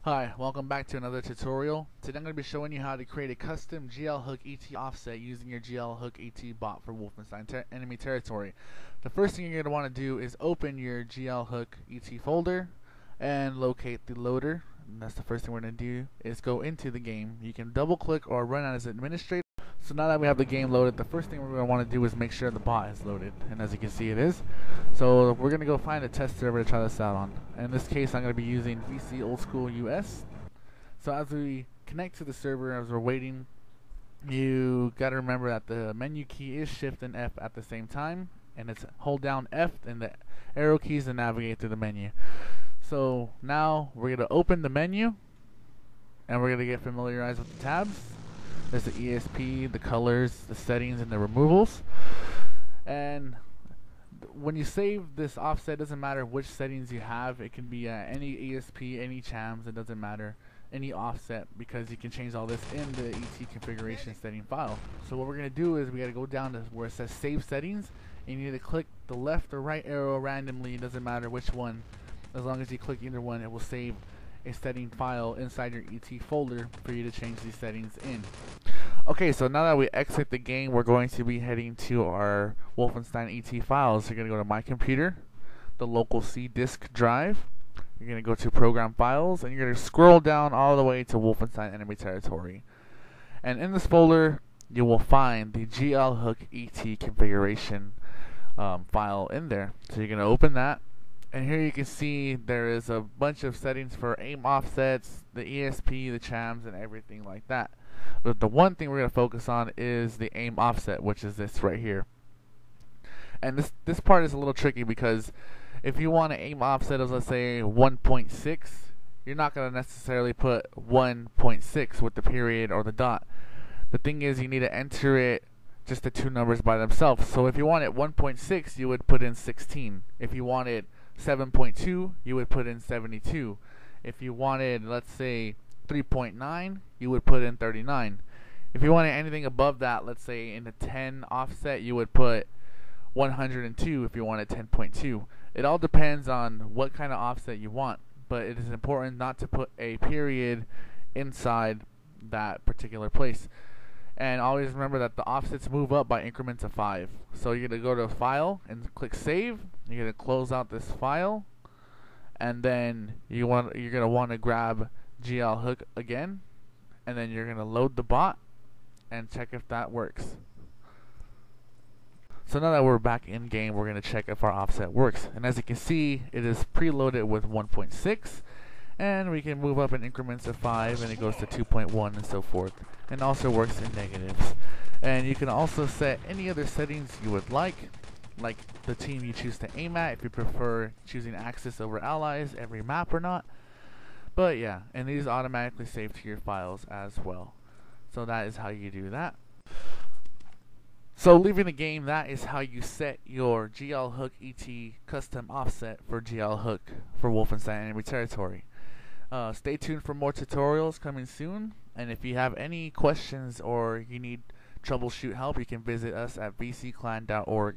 Hi, welcome back to another tutorial. Today I'm going to be showing you how to create a custom GLHookET offset using your GLHookET bot for Wolfenstein enemy territory. The first thing you're going to want to do is open your GLHookET folder and locate the loader. And that's the first thing we're going to do is go into the game. You can double click or run as administrator. So now that we have the game loaded, the first thing we're going to want to do is make sure the bot is loaded, and as you can see it is. So we're going to go find a test server to try this out on. In this case I'm going to be using VC Old School US. So as we connect to the server, as we're waiting, you got to remember that the menu key is Shift and F at the same time, and it's hold down F and the arrow keys to navigate through the menu. So now we're going to open the menu and we're going to get familiarized with the tabs. There's the ESP, the colors, the settings, and the removals. And when you save this offset, it doesn't matter which settings you have. It can be any ESP, any chams, it doesn't matter, any offset, because you can change all this in the ET configuration setting file. So what we're going to do is we got to go down to where it says Save Settings, and you need to click the left or right arrow randomly. It doesn't matter which one. As long as you click either one, it will save a setting file inside your ET folder for you to change these settings in. Okay, so now that we exit the game, we're going to be heading to our Wolfenstein ET files. You're going to go to My Computer, the local C disk drive. You're going to go to Program Files, and you're going to scroll down all the way to Wolfenstein Enemy Territory. And in this folder, you will find the GLHookET configuration file in there. So you're going to open that. And here you can see there is a bunch of settings for aim offsets, the ESP, the chams, and everything like that. But the one thing we're going to focus on is the aim offset, which is this right here. And this part is a little tricky because if you want to aim offset of, let's say, 1.6, you're not going to necessarily put 1.6 with the period or the dot. The thing is, you need to enter it just the two numbers by themselves. So if you wanted 1.6, you would put in 16. If you wanted 7.2, you would put in 72. If you wanted, let's say, 3.9, you would put in 39. If you wanted anything above that, let's say in the 10 offset, you would put 102 if you wanted 10.2. It all depends on what kind of offset you want, but it is important not to put a period inside that particular place. And always remember that the offsets move up by increments of 5. So you're going to go to File and click Save. You're going to close out this file, and then you're going to want to grab GLHook again, and then you're going to load the bot and check if that works. So now that we're back in game, we're going to check if our offset works. And as you can see, it is preloaded with 1.6. And we can move up in increments of 5, and it goes to 2.1 and so forth, and also works in negatives. And you can also set any other settings you would like the team you choose to aim at, if you prefer choosing Axis over Allies every map or not. But yeah, and these automatically save to your files as well. So that is how you do that. So leaving the game, that is how you set your GLHookET custom offset for GLHook for Wolfenstein Enemy Territory. Stay tuned for more tutorials coming soon, and if you have any questions or you need troubleshoot help, you can visit us at vcclan.org.